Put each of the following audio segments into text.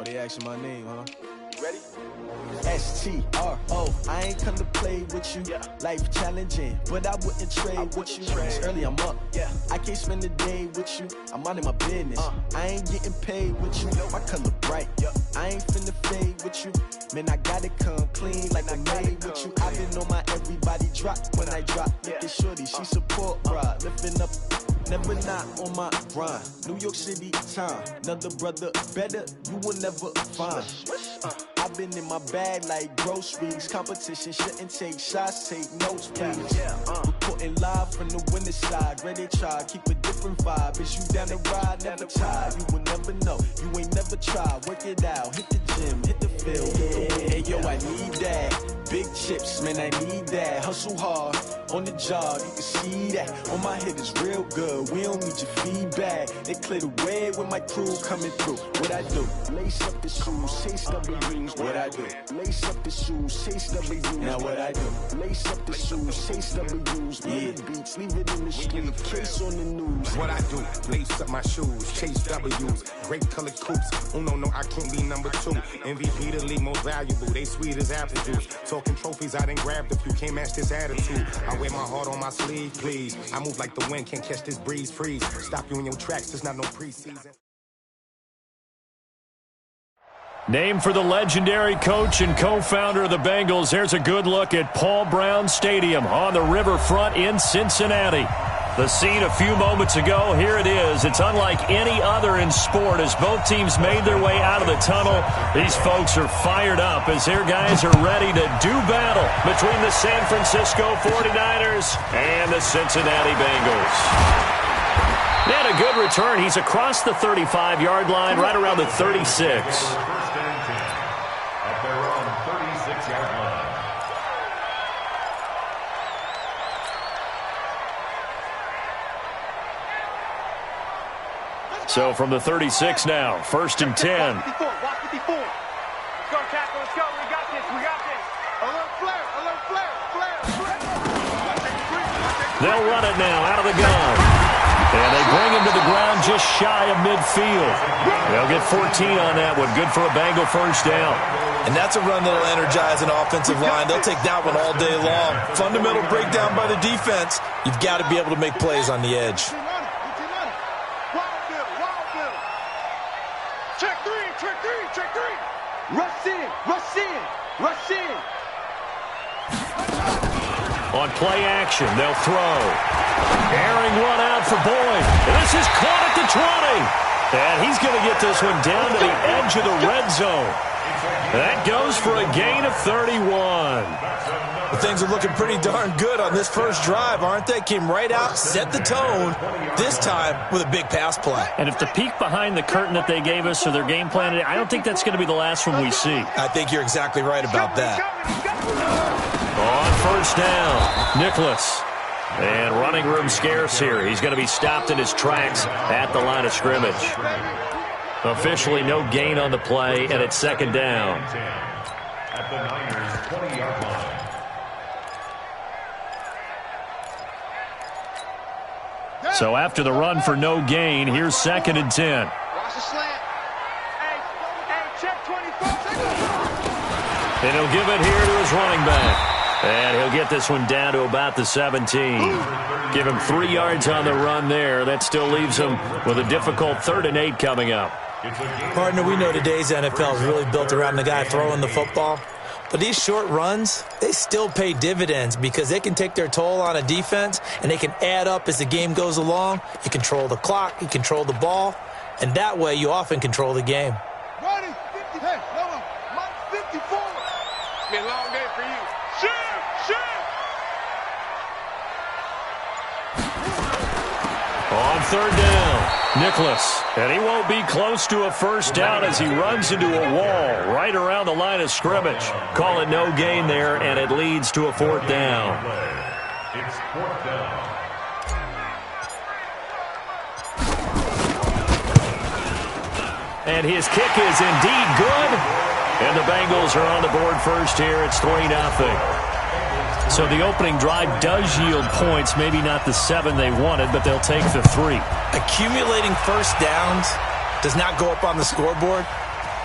Oh, they asking my name, huh? Ready? S-T-R-O. I ain't come to play with you. Yeah. Life challenging, but I wouldn't trade with you. It's early, I'm up. Yeah. I can't spend the day with you. I'm minding my business. I ain't getting paid with you. My color bright. I ain't finna fade with you. Man, I gotta come clean like I made with you. I've been on my everybody drop when I drop. Look at shorty, she support ride. Lifting up, never not on my grind. New York City time. Another brother better, you will never find. I've been in my bag like groceries. Competition shouldn't take shots, take notes, please. Reporting live from the winning side. Ready to try, keep a different vibe. Is you down the ride, never tired. You will never know, you ain't never tried. Work it out, hit the gym, hit the field. Hey yo, I need that. Big chips, man, I need that. Hustle hard, on the job, you can see that. On my head is real good, we don't need your feedback. They clear the way with my crew coming through. What I do? Lace up the shoes, chase W's. What I do? Lace up the shoes, chase W's. Now what I do? Lace up the shoes, chase W's. Yeah. Beats, leave it in the street, case on the news. What I do? Lace up my shoes, chase W's. Great colored coops. Oh no, I can't be number 2. MVP the league most valuable. They sweet as apple juice. Talking trophies, I didn't grab the few. Can't match this attitude. I wear my heart on my sleeve, please. I move like the wind, can't catch this breeze, freeze. Stop you in your tracks, there's not no preseason. Named for the legendary coach and co-founder of the Bengals, here's a good look at Paul Brown Stadium on the riverfront in Cincinnati. The scene a few moments ago, here it is. It's unlike any other in sport as both teams made their way out of the tunnel. These folks are fired up as their guys are ready to do battle between the San Francisco 49ers and the Cincinnati Bengals. And a good return. He's across the 35-yard line, right around the 36. So from the 36 now, 1st and 10. Watch 54. Let's go, tackle. Let's go. We got this. Alert flare. They'll run it now out of the gun. And they bring him to the ground just shy of midfield. They'll get 14 on that one. Good for a Bengal first down. And that's a run that'll energize an offensive line. They'll take that one all day long. Fundamental breakdown by the defense. You've got to be able to make plays on the edge. Check three. Rush in. On play action, they'll throw. Airing run out for Boyd. And this is caught at the 20. And he's going to get this one down to the edge of the red zone. That goes for a gain of 31. Well, things are looking pretty darn good on this first drive, aren't they? Came right out, set the tone, this time with a big pass play. And if the peek behind the curtain that they gave us or their game plan, I don't think that's going to be the last one we see. I think you're exactly right about that. On first down, Nicholas. And running room scarce here. He's going to be stopped in his tracks at the line of scrimmage. Officially no gain on the play, and it's 2nd down. At the Niners' 20-yard line. So after the run for no gain, here's 2nd and 10. Watch the slant. Hey, check 24 seconds. And he'll give it here to his running back. And he'll get this one down to about the 17. Give him 3 yards on the run there. That still leaves him with a difficult 3rd and 8 coming up. Partner, we know today's NFL is really built around the guy throwing the football. But these short runs, they still pay dividends because they can take their toll on a defense and they can add up as the game goes along. You control the clock, you control the ball, and that way you often control the game. Ready? 50. Hey, hold on. Mike 54. It's been a long day for you. Shoot! On 3rd down, Nicholas. And he won't be close to a first down as he runs into a wall right around the line of scrimmage. Call it no gain there, and it leads to a 4th down. It's 4th down. And his kick is indeed good. And the Bengals are on the board first here. It's 3-0. So the opening drive does yield points, maybe not the 7 they wanted, but they'll take the 3. Accumulating first downs does not go up on the scoreboard,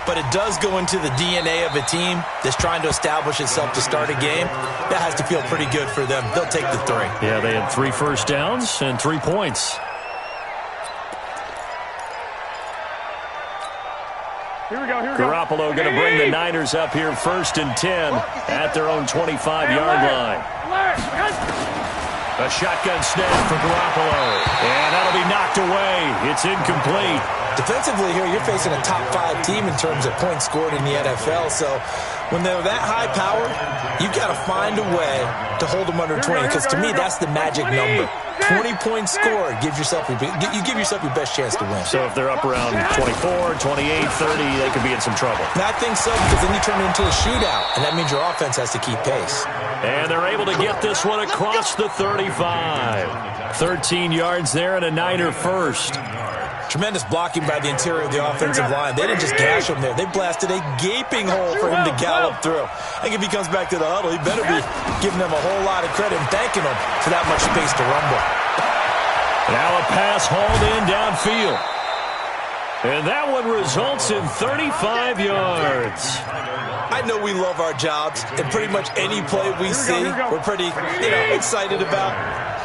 but it does go into the DNA of a team that's trying to establish itself to start a game. That has to feel pretty good for them. They'll take the 3. Yeah, they had 3 first downs and 3 points. Here we go. Garoppolo going to bring the Niners up here 1st and 10 at their own 25-yard line. A shotgun snap for Garoppolo, and that'll be knocked away. It's incomplete. Defensively here, you're facing a top-5 team in terms of points scored in the NFL, so when they're that high-powered, you've got to find a way to hold them under 20, because to me, that's the magic number. 20 points scored, you give yourself your best chance to win. So if they're up around 24, 28, 30, they could be in some trouble. And I think so, because then you turn it into a shootout, and that means your offense has to keep pace. And they're able to get this one across the 35. 13 yards there and a Niner first. Tremendous blocking by the interior of the offensive line. They didn't just gash him there. They blasted a gaping hole for him to gallop through. I think if he comes back to the huddle, he better be giving them a whole lot of credit and thanking them for that much space to rumble. Now a pass hauled in downfield. And that one results in 35 yards. I know we love our jobs, and pretty much any play we see, we're pretty, excited about.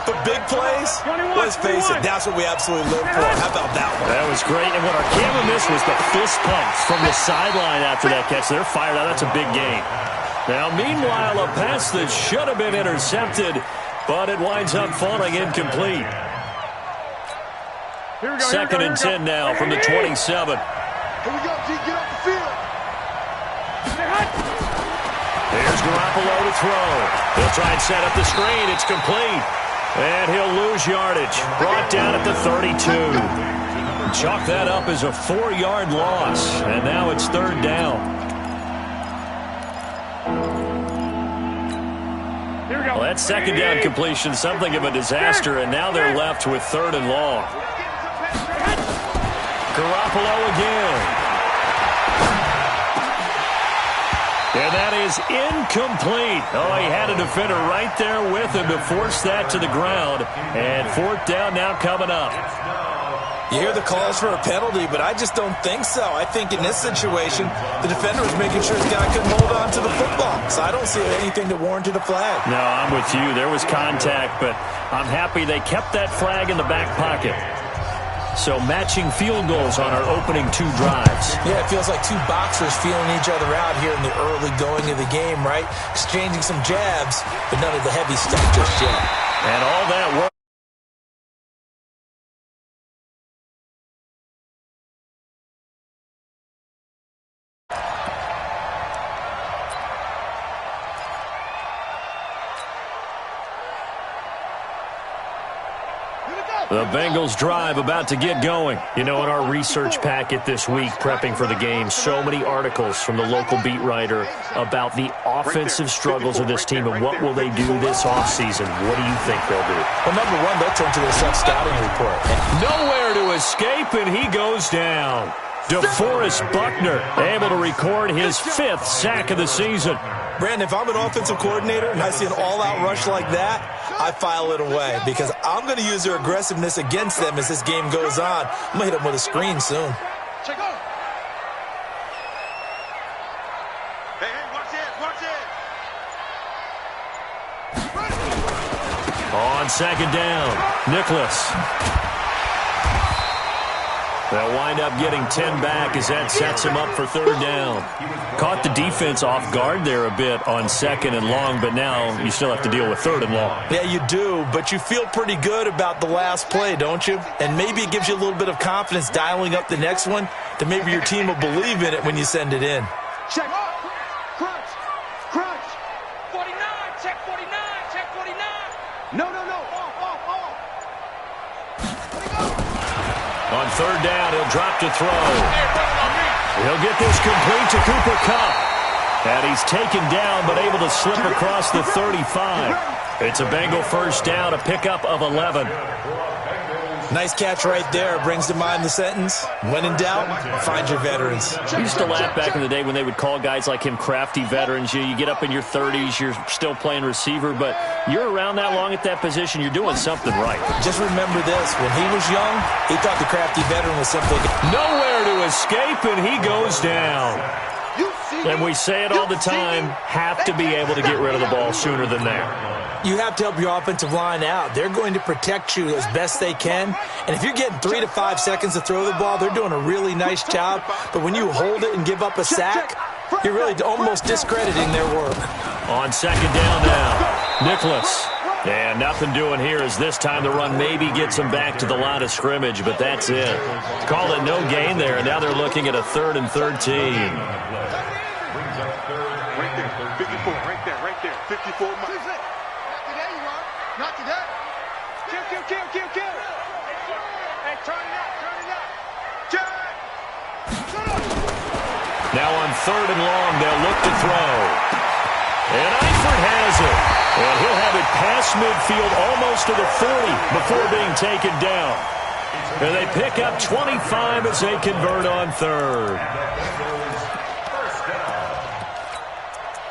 But big plays, let's face it, that's what we absolutely live for. How about that one? That was great, and what our camera missed was the fist pumps from the sideline after that catch. They're fired out. That's a big gain. Now, meanwhile, a pass that should have been intercepted, but it winds up falling incomplete. 2nd and 10 now from the 27. Here we go, G. Get off the field. Here's Garoppolo to throw. He'll try and set up the screen. It's complete. And he'll lose yardage. Brought down at the 32. Chalk that up as a 4-yard loss. And now it's 3rd down. Well, that 2nd down completion, something of a disaster. And now they're left with 3rd and long. Garoppolo again. And that is incomplete. Oh, he had a defender right there with him to force that to the ground. And 4th down now coming up. You hear the calls for a penalty, but I just don't think so. I think in this situation, the defender was making sure his guy couldn't hold on to the football. So I don't see anything that warranted a flag. No, I'm with you. There was contact, but I'm happy they kept that flag in the back pocket. So matching field goals on our opening 2 drives. Yeah, it feels like 2 boxers feeling each other out here in the early going of the game, right? Exchanging some jabs, but none of the heavy stuff just yet. And all that work. The Bengals drive about to get going. You know, in our research packet this week, prepping for the game, so many articles from the local beat writer about the offensive struggles of this team and what will they do this offseason. What do you think they'll do? Well, number one, they'll turn to their self-scouting report. Nowhere to escape, and he goes down. DeForest Buckner able to record his 5th sack of the season. Brandon, if I'm an offensive coordinator and I see an all-out rush like that, I file it away because I'm going to use their aggressiveness against them as this game goes on. I'm going to hit them with a screen soon. Check out. Hey, watch it. On 2nd down, Nicholas. They'll wind up getting 10 back as that sets him up for 3rd down. Caught the defense off guard there a bit on 2nd and long, but now you still have to deal with 3rd and long. Yeah, you do, but you feel pretty good about the last play, don't you? And maybe it gives you a little bit of confidence dialing up the next one that maybe your team will believe in it when you send it in. Check. Crunch. 49, check 49, check 49. No. Off. On 3rd down, he'll drop to throw. He'll get this complete to Cooper Kupp. And he's taken down but able to slip across the 35. It's a Bengal 1st down, a pickup of 11. Nice catch right there. Brings to mind the sentence, when in doubt, find your veterans. We used to laugh back in the day when they would call guys like him crafty veterans. You get up in your 30s, you're still playing receiver, but you're around that long at that position, you're doing something right. Just remember this. When he was young, he thought the crafty veteran was simply nowhere to escape, and he goes down. And we say it all the time, have to be able to get rid of the ball sooner than that. You have to help your offensive line out. They're going to protect you as best they can. And if you're getting 3 to 5 seconds to throw the ball, they're doing a really nice job. But when you hold it and give up a sack, you're really almost discrediting their work. On second down now, Nicholas. And nothing doing here as this time the run maybe gets them back to the line of scrimmage, but that's it. Call it no gain there, and now they're looking at a 3rd and 13. Right there, 54, right there, 54 miles. Not today. Kill. Hey, turn it up. Now on 3rd and long, they'll look to throw. And Eifert has it. And he'll have it past midfield almost to the 40 before being taken down. And they pick up 25 as they convert on 3rd.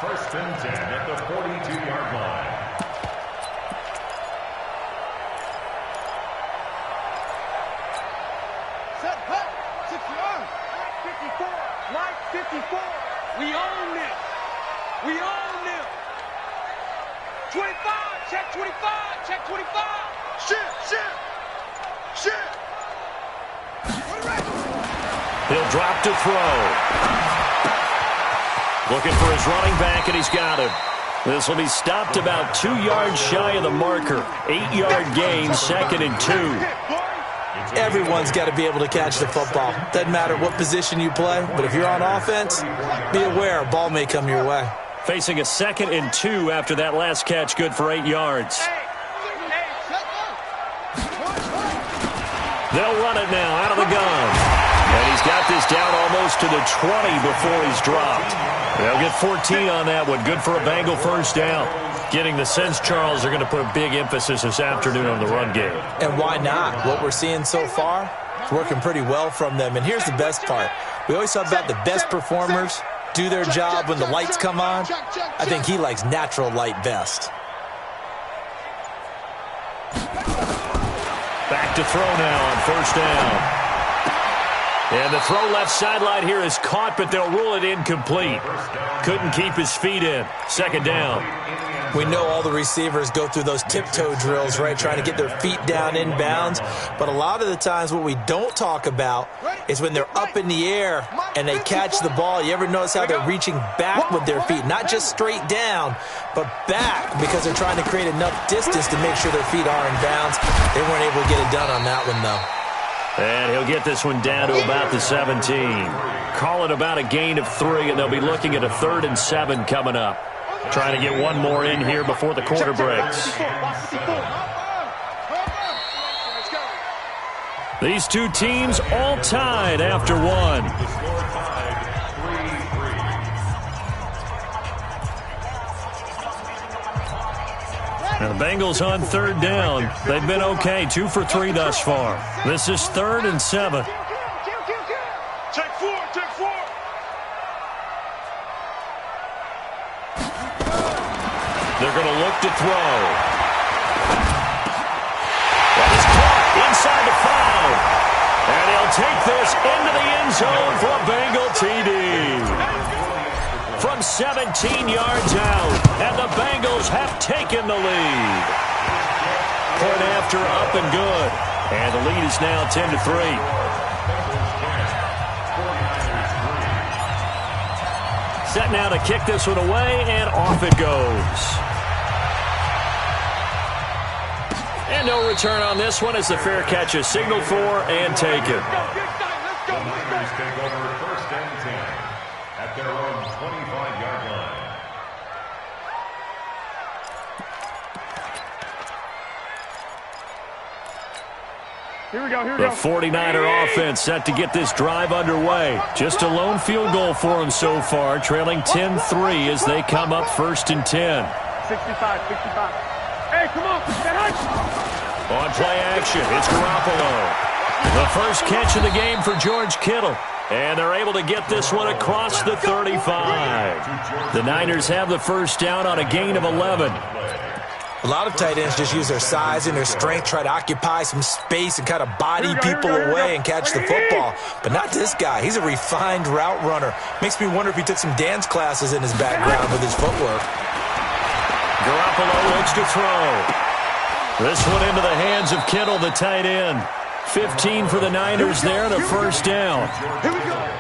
First and 10 at the 42-yard line. Set, hut, 60-yard. 54. We own this. 25, check 25. Shit. He'll drop to throw. Looking for his running back, and he's got him. This will be stopped about 2 yards shy of the marker. 8-yard gain, 2nd and 2. Everyone's got to be able to catch the football. Doesn't matter what position you play, but if you're on offense, be aware a ball may come your way. Facing a 2nd and 2 after that last catch, good for 8 yards. They'll run it now out of the gun. And he's got this down almost to the 20 before he's dropped. They'll get 14 on that one. Good for a Bengal first down. Getting the sense, Charles, they're going to put a big emphasis this afternoon on the run game. And why not? What we're seeing so far is working pretty well from them. And here's the best part. We always talk about the best performers do their job when the lights come on. I think he likes natural light best. Back to throw now on first down. And the throw left sideline here is caught, but they'll rule it incomplete. Couldn't keep his feet in. 2nd down. We know all the receivers go through those tiptoe drills, right, trying to get their feet down inbounds. But a lot of the times what we don't talk about is when they're up in the air and they catch the ball. You ever notice how they're reaching back with their feet? Not just straight down, but back, because they're trying to create enough distance to make sure their feet are in bounds. They weren't able to get it done on that one, though. And he'll get this one down to about the 17. Call it about a gain of 3, and they'll be looking at a 3rd and 7 coming up. Trying to get one more in here before the quarter breaks. These two teams all tied after one. Now the Bengals on 3rd down. They've been okay, 2 for 3 thus far. This is 3rd and 7. Check 4. They're going to look to throw. That is caught inside the 5. And he'll take this into the end zone for a Bengal TD. From 17 yards out, and the Bengals have taken the lead. Point after up and good. And the lead is now 10-3. Set now to kick this one away, and off it goes. And no return on this one as the fair catch is signaled for and taken. Niners take over 1st and 10 at their own 25-yard line. Here we go. The 49er offense set to get this drive underway. Just a lone field goal for them so far, trailing 10-3 as they come up 1st and 10. 65. Hey, come on. On play action, it's Garoppolo. The first catch of the game for George Kittle. And they're able to get this one across the 35. The Niners have the first down on a gain of 11. A lot of tight ends just use their size and their strength, try to occupy some space and kind of body people away and catch the football. But not this guy. He's a refined route runner. Makes me wonder if he took some dance classes in his background with his footwork. Garoppolo looks to throw. This one into the hands of Kittle, the tight end. 15 for the Niners there and a first down.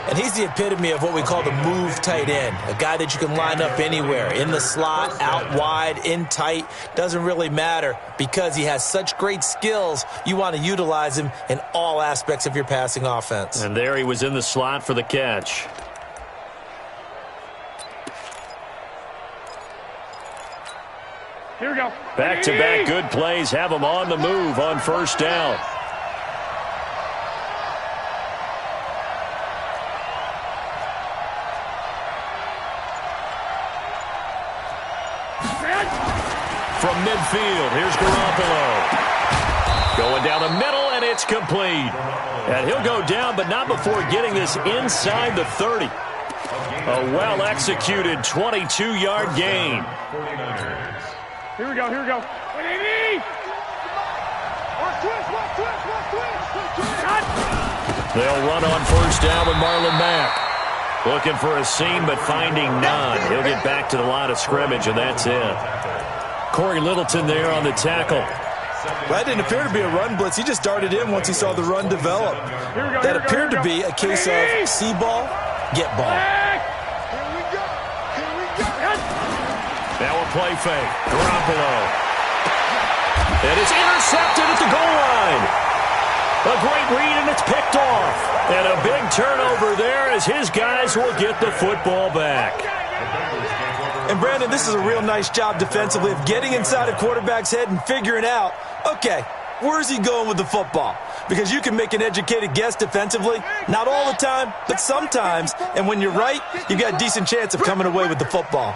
And he's the epitome of what we call the move tight end, a guy that you can line up anywhere, in the slot, out wide, in tight, doesn't really matter because he has such great skills. You want to utilize him in all aspects of your passing offense. And there he was in the slot for the catch. Here we go. Back-to-back good plays have him on the move on first down. From midfield, here's Garoppolo. Going down the middle, and it's complete. And he'll go down, but not before getting this inside the 30. A well-executed 22-yard gain. Here we go, here we go. They'll run on first down with Marlon Mack. Looking for a seam, but finding none. He'll get back to the line of scrimmage, and that's it. Corey Littleton there on the tackle. That didn't appear to be a run blitz. He just darted in once he saw the run develop. That appeared to be a case of see ball, get ball. Now a play fake. Garoppolo. And it's intercepted at the goal line. A great read, and it's picked off. And a big turnover there as his guys will get the football back. And, Brandon, this is a real nice job defensively of getting inside a quarterback's head and figuring out, okay, where's he going with the football? Because you can make an educated guess defensively, not all the time, but sometimes. And when you're right, you've got a decent chance of coming away with the football.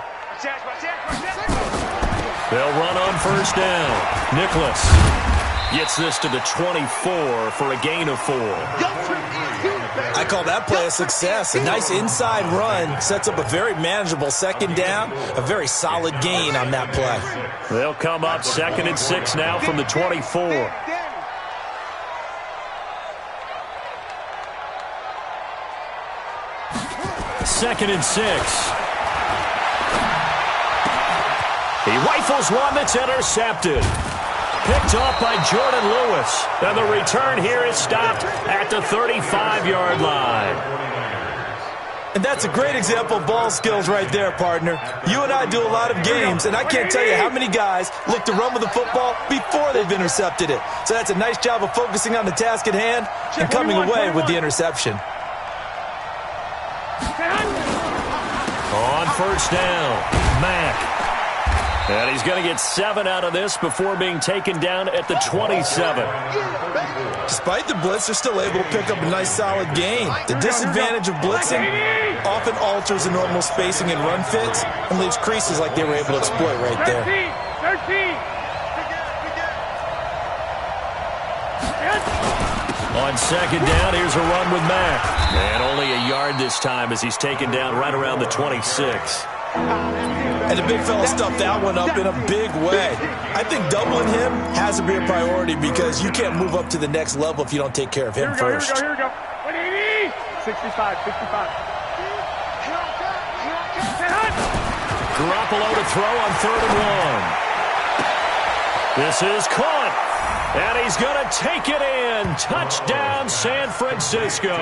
They'll run on first down. Nicholas gets this to the 24 for a gain of 4. I call that play a success. A nice inside run sets up a very manageable second down, a very solid gain on that play. They'll come up 2nd and 6 now from the 24. Second and 6. He rifles one that's intercepted. Picked off by Jordan Lewis. And the return here is stopped at the 35-yard line. And that's a great example of ball skills right there, partner. You and I do a lot of games, and I can't tell you how many guys look to run with the football before they've intercepted it. So that's a nice job of focusing on the task at hand and coming away with the interception. On first down, Mack. And he's going to get 7 out of this before being taken down at the 27. Despite the blitz, they're still able to pick up a nice solid gain. The disadvantage of blitzing often alters the normal spacing and run fits and leaves creases like they were able to exploit right there. 13. On second down, here's a run with Mack. And only a yard this time as he's taken down right around the 26. And the big fella stuffed that one up in a big way. I think doubling him has to be a priority because you can't move up to the next level if you don't take care of him first. Here we go. 65. Garoppolo to throw on 3rd and 1. This is caught. And he's going to take it in. Touchdown, San Francisco.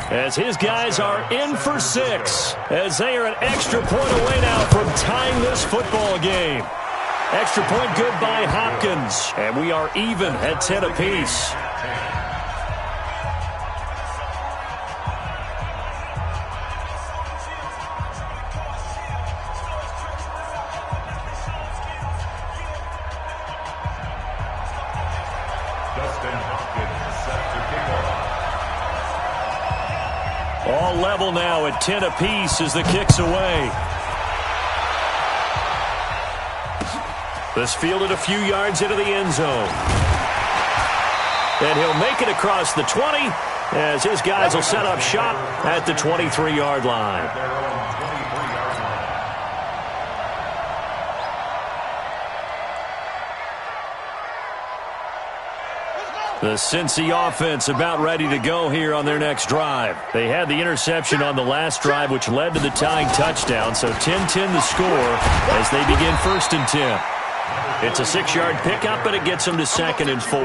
As his guys are in for 6. As they are an extra point away now from tying this football game. Extra point good by Hopkins. And we are even at 10 apiece. All level now at 10 apiece as the kick's away. This fielded a few yards into the end zone. And he'll make it across the 20 as his guys will set up shop at the 23-yard line. The Cincy offense about ready to go here on their next drive. They had the interception on the last drive, which led to the tying touchdown. So 10-10 the score as they begin 1st and 10. It's a 6-yard pickup, but it gets them to 2nd and 4.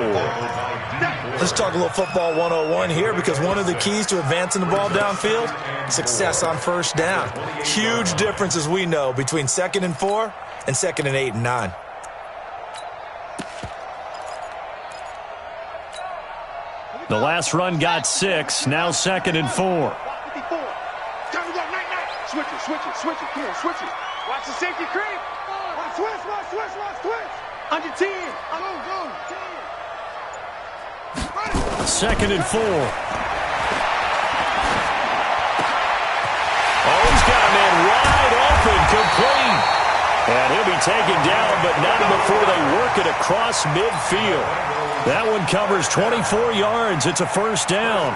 Let's talk a little football 101 here, because one of the keys to advancing the ball downfield, success on 1st down. Huge difference, as we know, between 2nd and 4 and 2nd and 8 and 9. The last run got 6, now 2nd and 4. Time to go, night. Switch it. Come on, switch it. Watch the safety creep. Watch switch. Under 10. Go. 2nd and 4. Oh, he's got a man wide open, complete. And he'll be taken down, but not before they work it across midfield. That one covers 24 yards. It's a 1st down.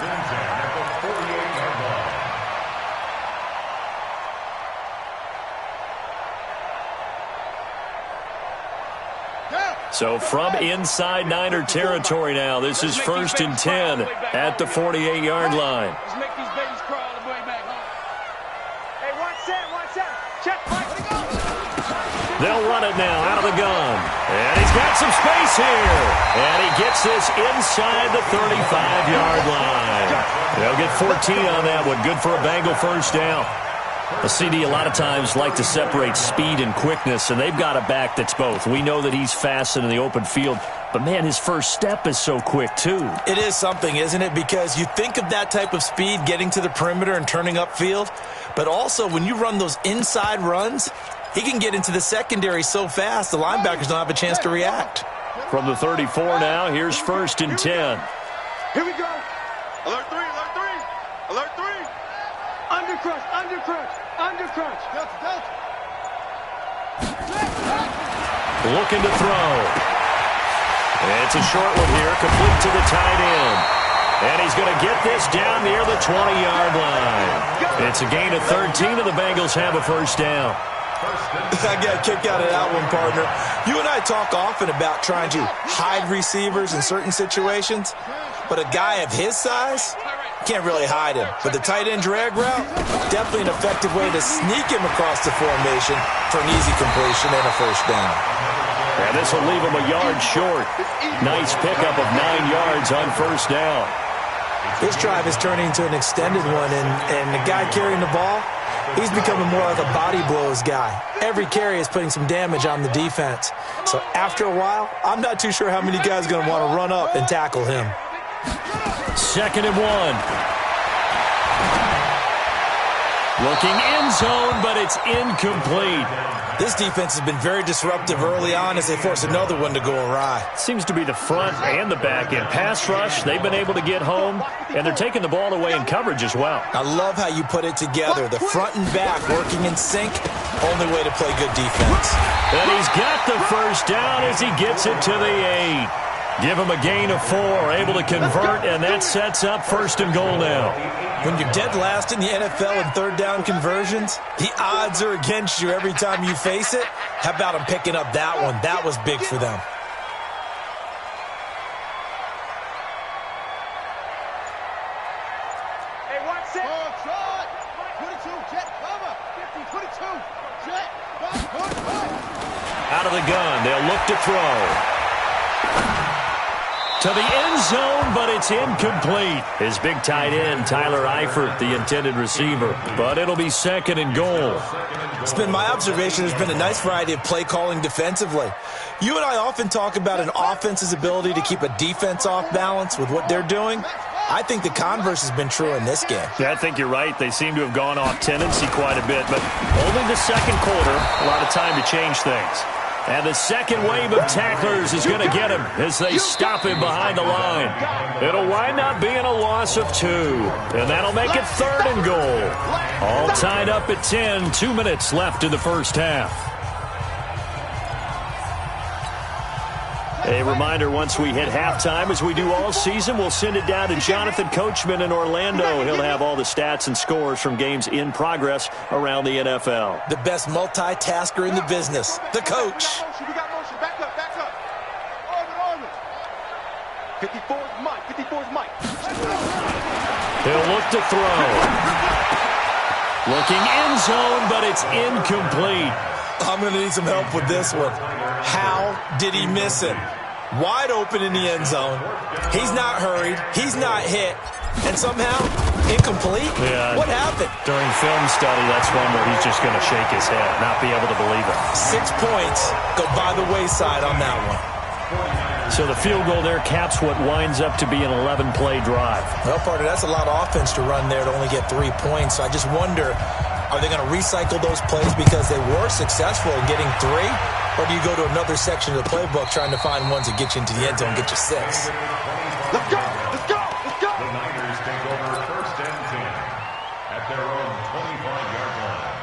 So from inside Niner territory now, this is 1st and 10 at the 48-yard line. Let's make these babies crawl all the way back home. Hey, watch that. Check. They'll run it now out of the gun. And he's got some space here. And he gets this inside the 35-yard line. They'll get 14 on that one. Good for a Bengal 1st down. A CD a lot of times like to separate speed and quickness, and they've got a back that's both. We know that he's fast in the open field, but, man, his first step is so quick, too. It is something, isn't it? Because you think of that type of speed getting to the perimeter and turning upfield, but also when you run those inside runs, he can get into the secondary so fast the linebackers don't have a chance to react. From the 34 now, here's 1st and 10. Here we go. Alert 3. Undercrunch. Looking to throw. It's a short one here, complete to the tight end. And he's going to get this down near the 20-yard line. It's a gain of 13, and the Bengals have a 1st down. I got a kick out of that one, partner. You and I talk often about trying to hide receivers in certain situations, but a guy of his size can't really hide him. But the tight end drag route, definitely an effective way to sneak him across the formation for an easy completion and a 1st down. And this will leave him a yard short. Nice pickup of 9 yards on 1st down. This drive is turning into an extended one, and the guy carrying the ball, he's becoming more like a body blows guy. Every carry is putting some damage on the defense. So after a while, I'm not too sure how many guys are going to want to run up and tackle him. 2nd and 1. Looking end zone, but it's incomplete. This defense has been very disruptive early on as they force another one to go awry. Seems to be the front and the back end. Pass rush, they've been able to get home, and they're taking the ball away in coverage as well. I love how you put it together. The front and back working in sync, only way to play good defense. And he's got the 1st down as he gets it to the 8. Give him a gain of 4, able to convert, and that sets up 1st and goal now. When you're dead last in the NFL in 3rd down conversions, the odds are against you every time you face it. How about him picking up that one? That was big for them. Hey, watch that. 22, jet cover. 50, 22, jet. Out of the gun, they'll look to throw. To the end zone, but it's incomplete. His big tight end, Tyler Eifert, the intended receiver. But it'll be 2nd and goal. It's been my observation there's been a nice variety of play calling defensively. You and I often talk about an offense's ability to keep a defense off balance with what they're doing. I think the converse has been true in this game. Yeah, I think you're right. They seem to have gone off tendency quite a bit, but only the 2nd quarter, a lot of time to change things. And the second wave of tacklers is going to get him as they stop him behind the line. It'll wind up being a loss of 2. And that'll make it 3rd and goal. All tied up at 10. 2 minutes left in the first half. A reminder, once we hit halftime, as we do all season, we'll send it down to Jonathan Coachman in Orlando. He'll have all the stats and scores from games in progress around the NFL. The best multitasker in the business, the coach. We got motion. Back up, back up. Orbit. 54's Mike. 54's Mike. He'll look to throw. Looking end zone, but it's incomplete. I'm going to need some help with this one. How did he miss it? Wide open in the end zone. He's not hurried. He's not hit. And somehow, incomplete? Yeah. What happened? During film study, that's one where he's just going to shake his head, not be able to believe it. 6 points go by the wayside on that one. So the field goal there caps what winds up to be an 11-play drive. Well, partner, that's a lot of offense to run there to only get 3 points. So I just wonder, are they going to recycle those plays because they were successful in getting 3? Or do you go to another section of the playbook trying to find ones that get you into the end zone and get you 6? Let's go. Let's go. Let's go. The Niners take over 1st and 10 at their own 25-yard line.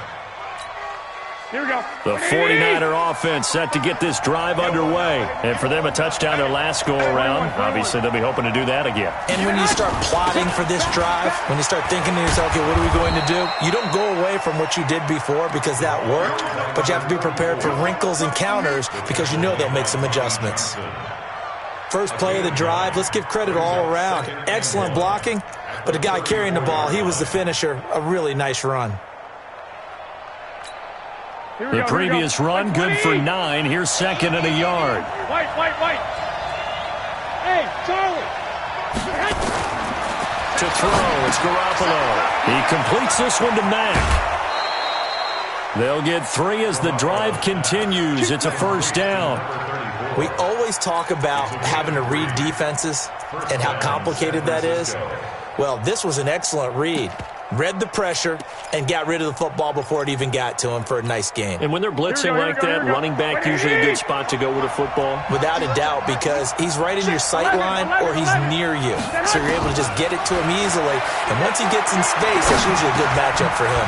Here we go. The 49er offense set to get this drive underway. And for them, a touchdown their last go-around. Obviously, they'll be hoping to do that again. And when you start plotting for this drive, when you start thinking to yourself, okay, what are we going to do? You don't go away from what you did before because that worked, but you have to be prepared for wrinkles and counters because you know they'll make some adjustments. First play of the drive, let's give credit all around. Excellent blocking, but the guy carrying the ball, he was the finisher. A really nice run. The previous run, good for 9. Here's 2nd and a yard. White. Hey, Charlie. To throw, it's Garoppolo. He completes this one to Mack. They'll get 3 as the drive continues. It's a 1st down. We always talk about having to read defenses and how complicated that is. Well, this was an excellent read. Read the pressure and got rid of the football before it even got to him for a nice game. And when they're blitzing like that, running back usually a good spot to go with a football? Without a doubt, because he's right in your sight line or he's near you. So you're able to just get it to him easily. And once he gets in space, that's usually a good matchup for him.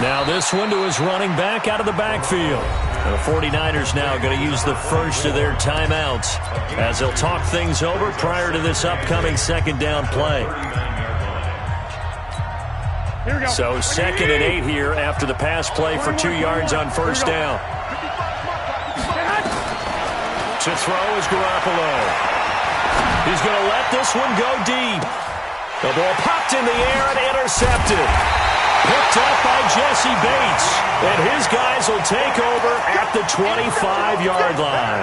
Now this one to his running back out of the backfield. The 49ers now going to use the first of their timeouts as they'll talk things over prior to this upcoming 2nd down play. So 2nd and 8 here after the pass play for 2 yards on 1st down. To throw is Garoppolo. He's going to let this one go deep. The ball popped in the air and intercepted. Picked up by Jesse Bates. And his guys will take over at the 25-yard line.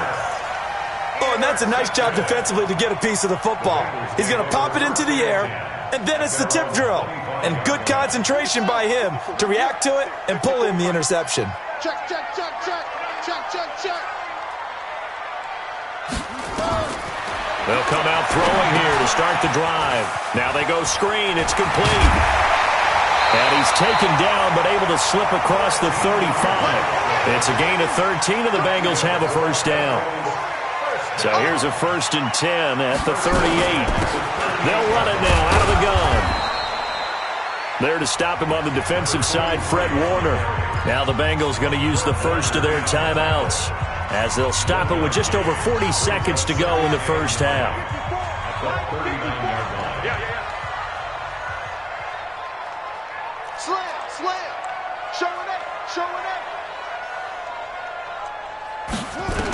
Oh, and that's a nice job defensively to get a piece of the football. He's going to pop it into the air, and then it's the tip drill. And good concentration by him to react to it and pull in the interception. Check. They'll come out throwing here to start the drive. Now they go screen. It's complete. And he's taken down but able to slip across the 35. It's a gain of 13, and the Bengals have a 1st down. So here's a 1st and 10 at the 38. They'll run it now out of the gun. There to stop him on the defensive side, Fred Warner. Now the Bengals going to use the first of their timeouts as they'll stop it with just over 40 seconds to go in the 1st half. Slam. Showing up.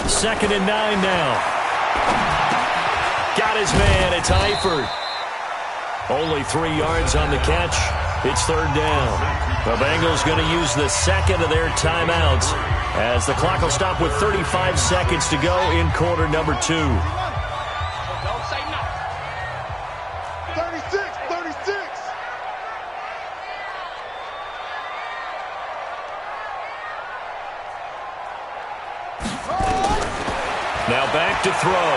2nd and 9 now. Got his man. It's Eifert. Only 3 yards on the catch. It's 3rd down. The Bengals going to use the 2nd of their timeouts as the clock will stop with 35 seconds to go in quarter number 2. Don't say nothing. 36. Now back to throw.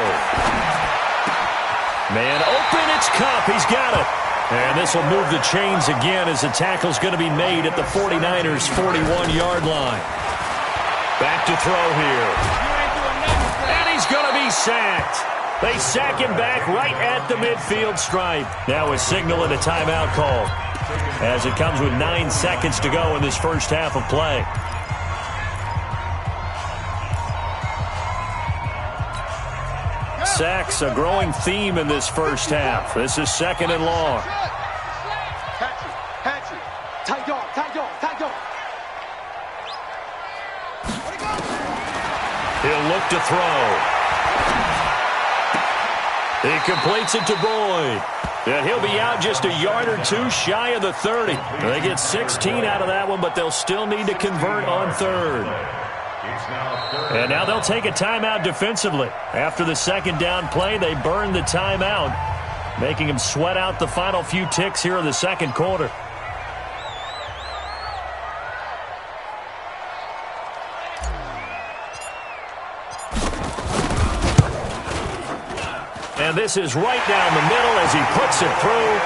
Man open, it's Kupp. He's got it. And this will move the chains again as the tackle's going to be made at the 49ers' 41-yard line. Back to throw here. And he's going to be sacked. They sack him back right at the midfield stripe. Now a signal and a timeout call as it comes with 9 seconds to go in this 1st half of play. Sacks, a growing theme in this first half. This is 2nd and long. Hatchet. Tight dog. He'll look to throw. He completes it to Boyd. And he'll be out just a yard or two shy of the 30. They get 16 out of that one, but they'll still need to convert on 3rd. And now they'll take a timeout defensively. After the 2nd down play, they burn the timeout, making them sweat out the final few ticks here in the 2nd quarter. And this is right down the middle as he puts it through.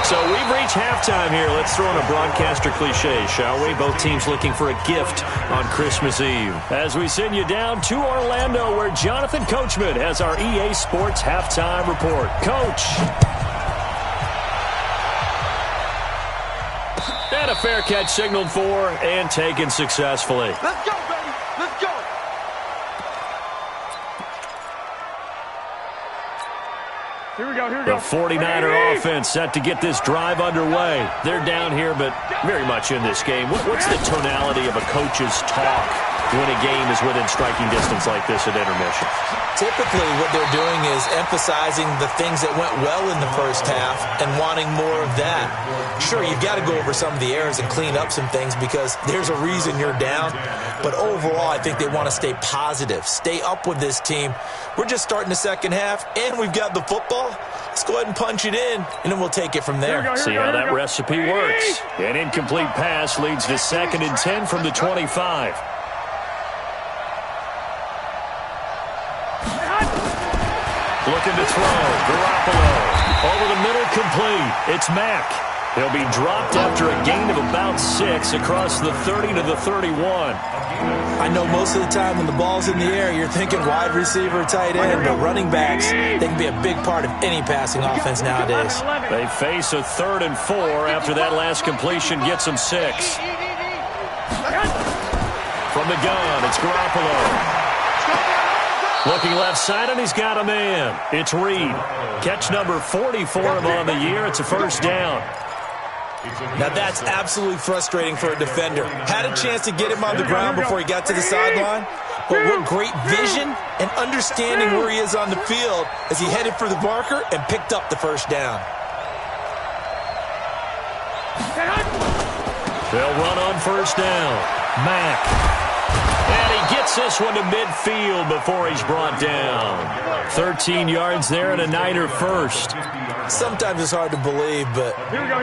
So we've reached halftime here. Let's throw in a broadcaster cliche, shall we? Both teams looking for a gift on Christmas Eve. As we send you down to Orlando, where Jonathan Coachman has our EA Sports halftime report. Coach. And a fair catch signaled for and taken successfully. Let's go, baby. Let's go. Here we go. The 49er offense set to get this drive underway. They're down here, but very much in this game. What's the tonality of a coach's talk when a game is within striking distance like this at intermission? Typically, what they're doing is emphasizing the things that went well in the first half and wanting more of that. Sure, you've got to go over some of the errors and clean up some things because there's a reason you're down. But overall, I think they want to stay positive, stay up with this team. We're just starting the 2nd half, and we've got the football. Let's go ahead and punch it in, and then we'll take it from there. See how that recipe works. An incomplete pass leads to 2nd and 10 from the 25. Looking to throw. Garoppolo. Over the middle, complete. It's Mack. He'll be dropped after a gain of about 6 across the 30 to the 31. I know most of the time when the ball's in the air, you're thinking wide receiver, tight end, but running backs, they can be a big part of any passing offense nowadays. They face a 3rd and 4 after that last completion gets them 6. From the gun, it's Garoppolo. Looking left side, and he's got a man. It's Reed. Catch number 40 for him on the year. It's a 1st down. Now that's absolutely frustrating for a defender. Had a chance to get him on the ground before he got to the sideline, but what great vision and understanding where he is on the field as he headed for the marker and picked up the 1st down. They'll run on 1st down. Mack. And he gets this one to midfield before he's brought down. 13 yards there and a Niner 1st. Sometimes it's hard to believe, but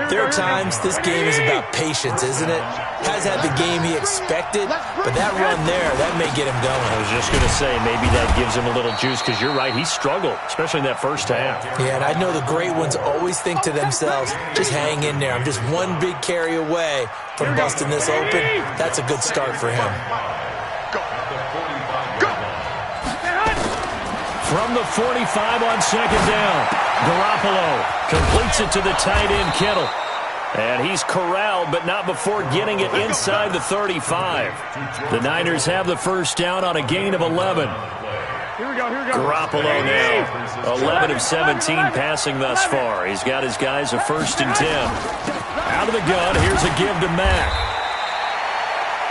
there are times this game is about patience, isn't it? Has had the game he expected, but that run there, that may get him going. I was just going to say, maybe that gives him a little juice, because you're right, he struggled, especially in that 1st half. Yeah, and I know the great ones always think to themselves, just hang in there. I'm just one big carry away from busting this open. That's a good start for him. From the 45 on 2nd down, Garoppolo completes it to the tight end, Kittle. And he's corralled, but not before getting it inside the 35. The Niners have the 1st down on a gain of 11. Here we go. Garoppolo now, 11 of 17 passing thus far. He's got his guys a 1st and 10. Out of the gun, here's a give to Mack.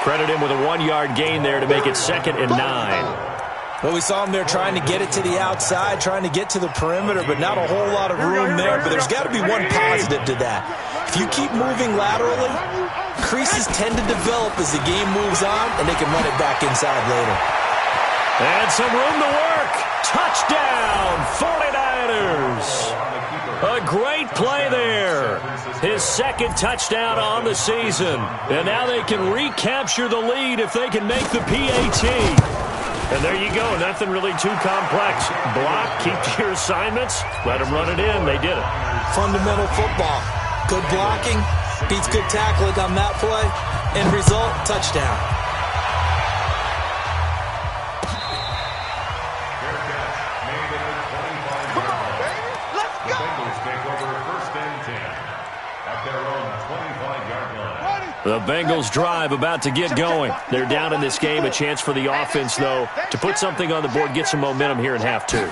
Credit him with a 1-yard gain there to make it 2nd and 9. Well, we saw him there trying to get it to the outside, trying to get to the perimeter, but not a whole lot of room there. But there's got to be one positive to that. If you keep moving laterally, creases tend to develop as the game moves on, and they can run it back inside later. And some room to work. Touchdown, 49ers. A great play there. His 2nd touchdown on the season. And now they can recapture the lead if they can make the PAT. And there you go. Nothing really too complex. Block, keep to your assignments, let them run it in. They did it. Fundamental football. Good blocking beats good tackling on that play. End result, touchdown. Come on, baby. Let's go. The Bengals take over 1st and 10 at their own 25-yard line. The The Bengals drive about to get going. They're down in this game. A chance for the offense, though, to put something on the board, get some momentum here in half two.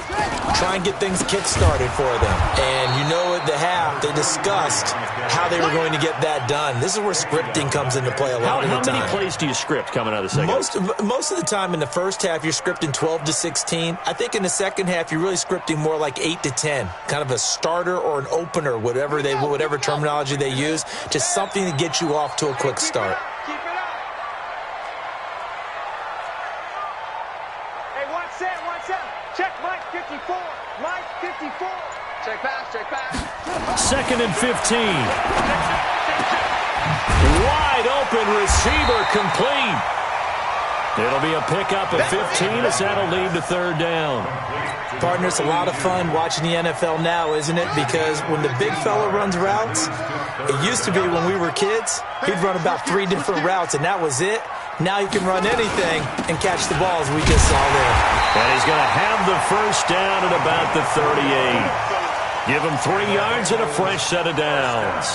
Try and get things kick-started for them. And you know at the half, they discussed how they were going to get that done. This is where scripting comes into play a lot of the time. How many plays do you script coming out of the second? Most of the time in the first half, you're scripting 12 to 16. I think in the second half, you're really scripting more like 8 to 10. Kind of a starter or an opener, whatever terminology they use. Just something to get you off to a quick start. Keep it up. Hey, one set. Check Mike 54. Mike 54. Check pass. Second and 15. Wide open receiver complete. It'll be a pickup of 15 as that'll lead to third down. Partner, it's a lot of fun watching the NFL now, isn't it? Because when the big fella runs routes, it used to be when we were kids, he'd run about 3 different routes, and that was it. Now he can run anything and catch the balls we just saw there. And he's going to have the first down at about the 38. Give him 3 yards and a fresh set of downs.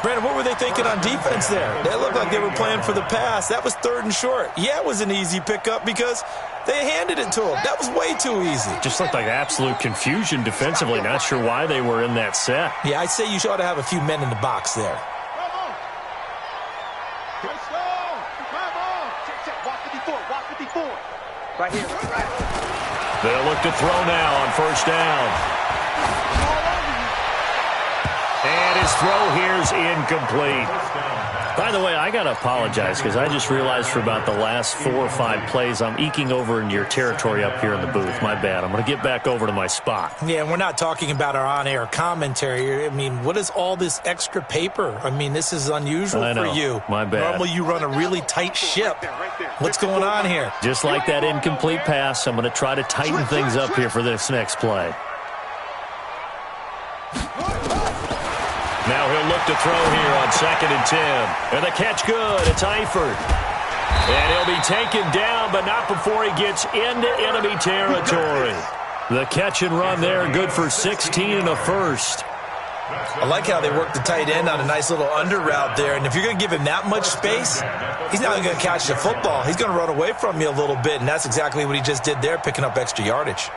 Brandon, what were they thinking on defense there? They looked like they were playing for the pass. That was 3rd and short. Yeah, it was an easy pickup because they handed it to him. That was way too easy. Just looked like absolute confusion defensively. Not sure why they were in that set. Yeah, I'd say you ought to have a few men in the box there. Walk 54. Right here. They'll look to throw now on first down. And his throw here's incomplete. By the way, I got to apologize because I just realized for about the last 4 or 5 plays, I'm eking over into your territory up here in the booth. My bad. I'm going to get back over to my spot. Yeah, and we're not talking about our on-air commentary. I mean, what is all this extra paper? I mean, this is unusual for you. My bad. Normally you run a really tight ship. What's going on here? Just like that incomplete pass, I'm going to try to tighten things up here for this next play. Now he'll look to throw here on 2nd and 10. And the catch good. It's Eifert. And he'll be taken down, but not before he gets into enemy territory. The catch and run there, good for 16 and a first. I like how they work the tight end on a nice little under route there. And if you're going to give him that much space, he's not going to catch the football. He's going to run away from you a little bit, and that's exactly what he just did there, picking up extra yardage.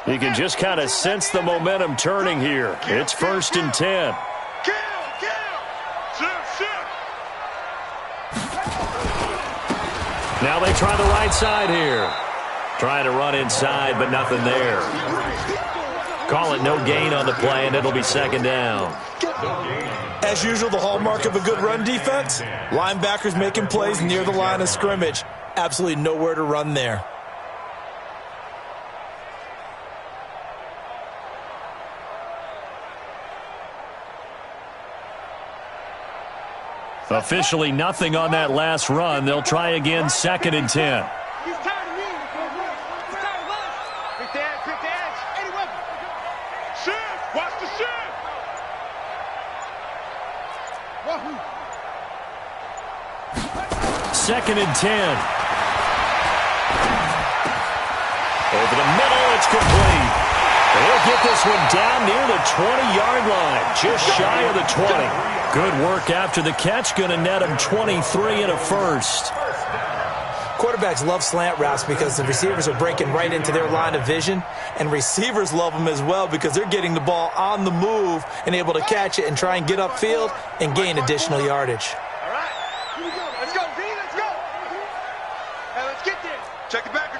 You can just kind of sense the momentum turning here. It's 1st and 10. Now they try the right side here. Trying to run inside, but nothing there. Call it no gain on the play, and it'll be 2nd down. As usual, the hallmark of a good run defense, linebackers making plays near the line of scrimmage. Absolutely nowhere to run there. Officially nothing on that last run. They'll try again, 2nd and 10. He's tired of me. He's tired of us. Quick the edge. Any weapon. Shift. Watch the shift. Wahoo. 2nd and 10. Over the middle, it's complete. They'll get this one down near the 20-yard line, just shy of the 20. Good work after the catch, going to net him 23 and a first. Quarterbacks love slant routes because the receivers are breaking right into their line of vision, and receivers love them as well because they're getting the ball on the move and able to catch it and try and get upfield and gain additional yardage. All right. Here we go. Let's go, V. Let's go. Hey, let's get there. Check the backer.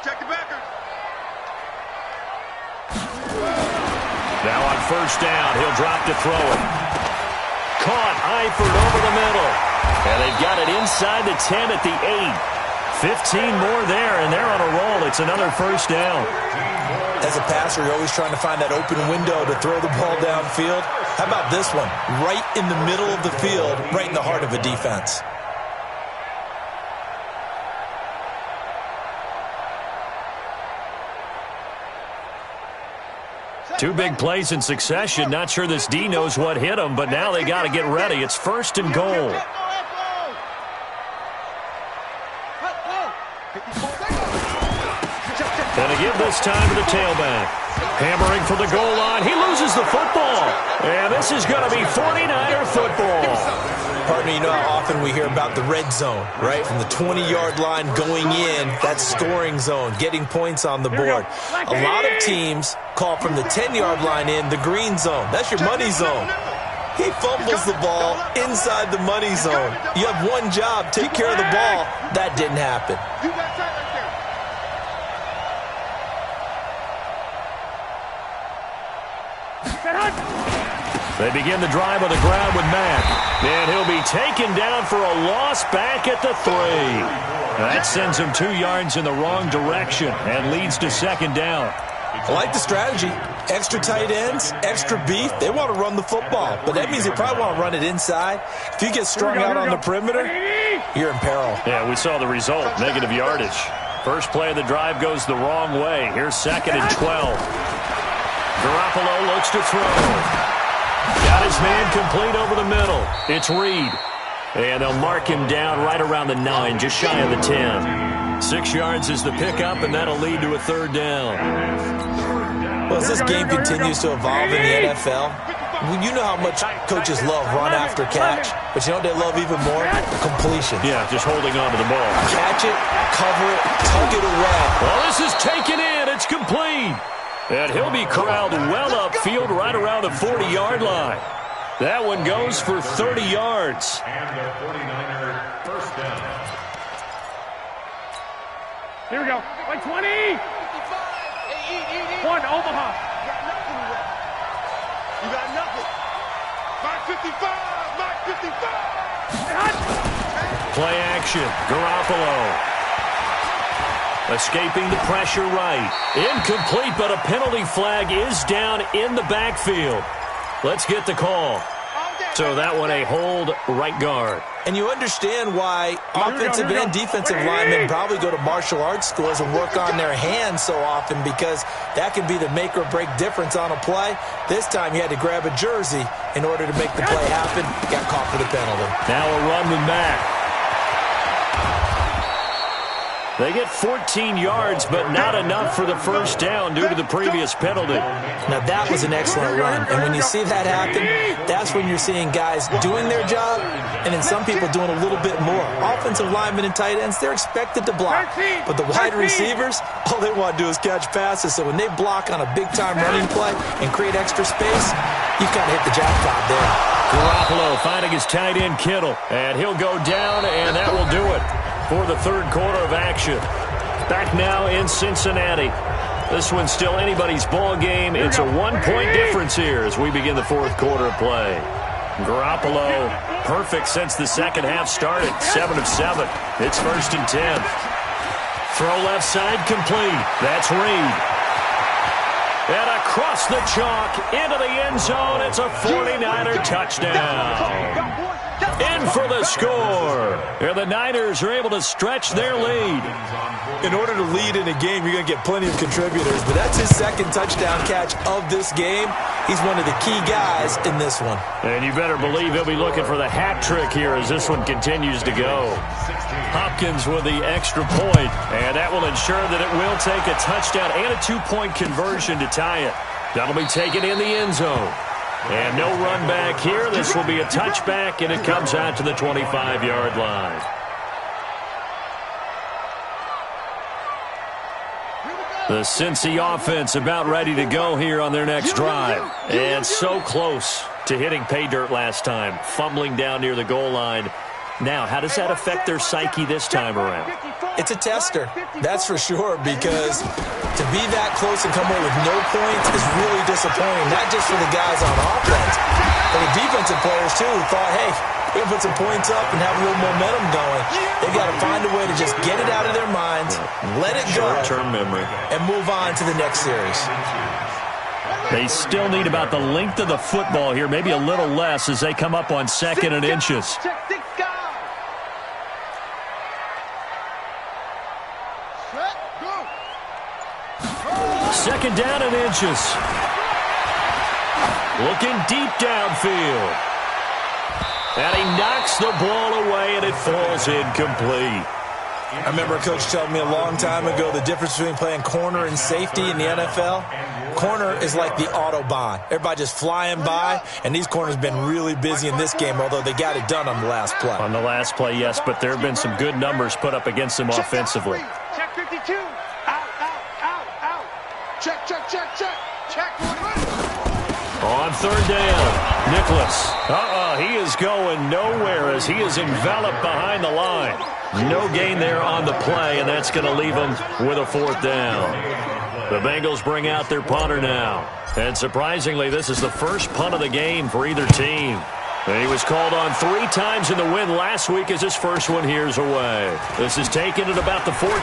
Now on first down, he'll drop to throw it. Caught Eifert over the middle. And they've got it inside the 10 at the 8. 15 more there, and they're on a roll. It's another first down. As a passer, you're always trying to find that open window to throw the ball downfield. How about this one? Right in the middle of the field, right in the heart of a defense. Two big plays in succession. Not sure this D knows what hit him, but now they got to get ready. It's 1st and goal. And give this time to the tailback. Hammering for the goal line. He loses the football. And this is going to be 49er football. Partner, you know how often we hear about the red zone, right? From the 20-yard line going in, that scoring zone, getting points on the board. A lot of teams call from the 10-yard line in the green zone. That's your money zone. He fumbles the ball inside the money zone. You have one job, take care of the ball. That didn't happen. They begin the drive on the ground with Mack. And he'll be taken down for a loss back at the 3. That sends him 2 yards in the wrong direction and leads to second down. I like the strategy. Extra tight ends, extra beef. They want to run the football, but that means they probably want to run it inside. If you get strung out on the perimeter, you're in peril. Yeah, we saw the result, negative yardage. First play of the drive goes the wrong way. Here's 2nd and 12. Garoppolo looks to throw. Got his man complete over the middle. It's Reed. And they'll mark him down right around the 9, just shy of the 10. 6 yards is the pickup, and that'll lead to a 3rd down. Well, as this game continues to evolve in the NFL, you know how much coaches love run after catch, but you know what they love even more? Completion. Yeah, just holding on to the ball. Catch it, cover it, tug it away. Well, this is taken in. It's complete. And he'll be corralled well upfield right around the 40-yard line. That one goes for 30 yards. And the 49er first down. Here we go. Like 20. 1, Omaha. You got nothing. 555. Play action. Garoppolo. Escaping the pressure right. Incomplete, but a penalty flag is down in the backfield. Let's get the call. So that one a hold right guard. And you understand why offensive and defensive linemen probably go to martial arts schools and work on their hands so often, because that can be the make or break difference on a play. This time he had to grab a jersey in order to make the play happen. Got caught for the penalty. Now a run with Mack. They get 14 yards, but not enough for the first down due to the previous penalty. Now, that was an excellent run. And when you see that happen, that's when you're seeing guys doing their job and then some people doing a little bit more. Offensive linemen and tight ends, they're expected to block. But the wide receivers, all they want to do is catch passes. So when they block on a big-time running play and create extra space, you kind of hit the jackpot there. Garoppolo finding his tight end Kittle. And he'll go down, and that will do it for the 3rd quarter of action. Back now in Cincinnati. This one's still anybody's ball game. It's a 1-point difference here as we begin the 4th quarter of play. Garoppolo, perfect since the second half started. 7 of 7. It's 1st and 10. Throw left side complete. That's Reed. And across the chalk into the end zone. It's a 49er touchdown. In for the score. And the Niners are able to stretch their lead. In order to lead in a game, you're going to get plenty of contributors, but that's his 2nd touchdown catch of this game. He's one of the key guys in this one. And you better believe he'll be looking for the hat trick here as this one continues to go. Hopkins with the extra point, and that will ensure that it will take a touchdown and a 2-point conversion to tie it. That'll be taken in the end zone. And no run back here. This will be a touchback, and it comes out to the 25-yard line. The Cincy offense about ready to go here on their next drive. And so close to hitting pay dirt last time, fumbling down near the goal line. Now, how does that affect their psyche this time around? It's a tester, that's for sure, because to be that close and come away with no points is really disappointing, not just for the guys on offense, but the defensive players, too, who thought, hey, we're going to put some points up and have a little momentum going. They've got to find a way to just get it out of their minds, let it go, short-term memory, and move on to the next series. They still need about the length of the football here, maybe a little less as they come up on 2nd and inches. Second down and inches. Looking deep downfield. And he knocks the ball away, and it falls incomplete. I remember a coach telling me a long time ago the difference between playing corner and safety in the NFL. Corner is like the Autobahn. Everybody just flying by, and these corners have been really busy in this game, although they got it done on the last play. On the last play, yes, but there have been some good numbers put up against them offensively. Check 52. Out. Check. Check. On third down, Nicholas. He is going nowhere as he is enveloped behind the line. No gain there on the play, and that's going to leave him with a fourth down. The Bengals bring out their punter now. And surprisingly, this is the first punt of the game for either team. He was called on 3 times in the win last week as his first one here's away. This is taken at about the 14.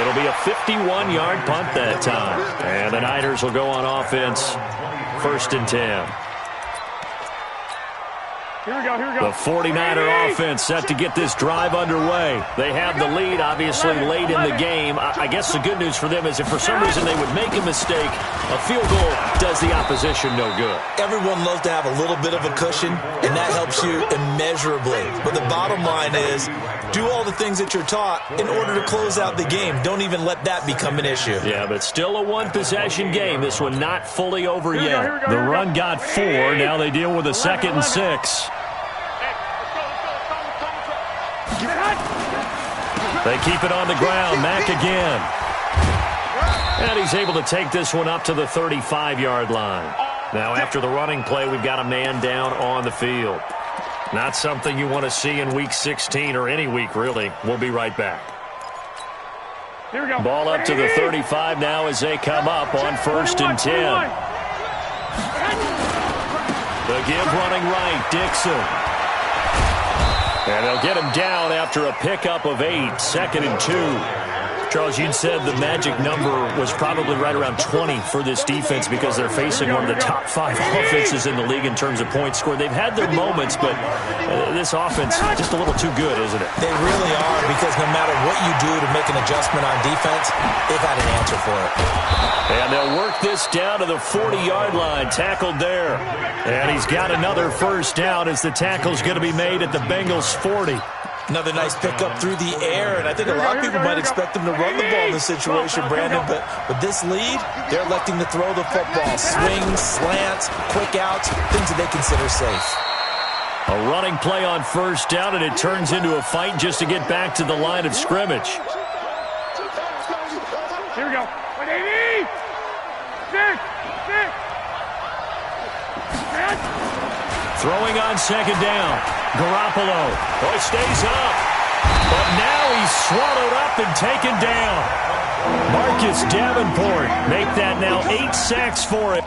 It'll be a 51-yard punt that time. And the Niners will go on offense, 1st and 10. Here we go. The 49er offense set to get this drive underway. They have the lead, obviously, late in the game. I guess the good news for them is if for some reason they would make a mistake, a field goal does the opposition no good. Everyone loves to have a little bit of a cushion, and that helps you immeasurably. But the bottom line is, do all the things that you're taught in order to close out the game. Don't even let that become an issue. Yeah, but still a one-possession game. This one not fully over yet. The run got 4. Now they deal with a 2nd and 6. They keep it on the ground. Mack again. And he's able to take this one up to the 35-yard line. Now, after the running play, we've got a man down on the field. Not something you want to see in Week 16 or any week, really. We'll be right back. Here we go. Ball up to the 35 now as they come up on 1st and 10. The give running right, Dixon. And they'll get him down after a pickup of 8, 2nd and 2. Charles, you said the magic number was probably right around 20 for this defense because they're facing one of the top 5 offenses in the league in terms of points scored. They've had their moments, but this offense just a little too good, isn't it? They really are, because no matter what you do to make an adjustment on defense, they've got an answer for it. And they'll work this down to the 40-yard line, tackled there. And he's got another first down as the tackle's going to be made at the Bengals' 40. Another nice pickup through the air, and I think a lot of people might expect them to run the ball in this situation, Brandon, but with this lead, they're electing to throw the football. Swings, slants, quick outs, things that they consider safe. A running play on first down, and it turns into a fight just to get back to the line of scrimmage. Here we go. Throwing on second down. Garoppolo. Oh, he stays up. But now he's swallowed up and taken down. Marcus Davenport make that now 8 sacks for it.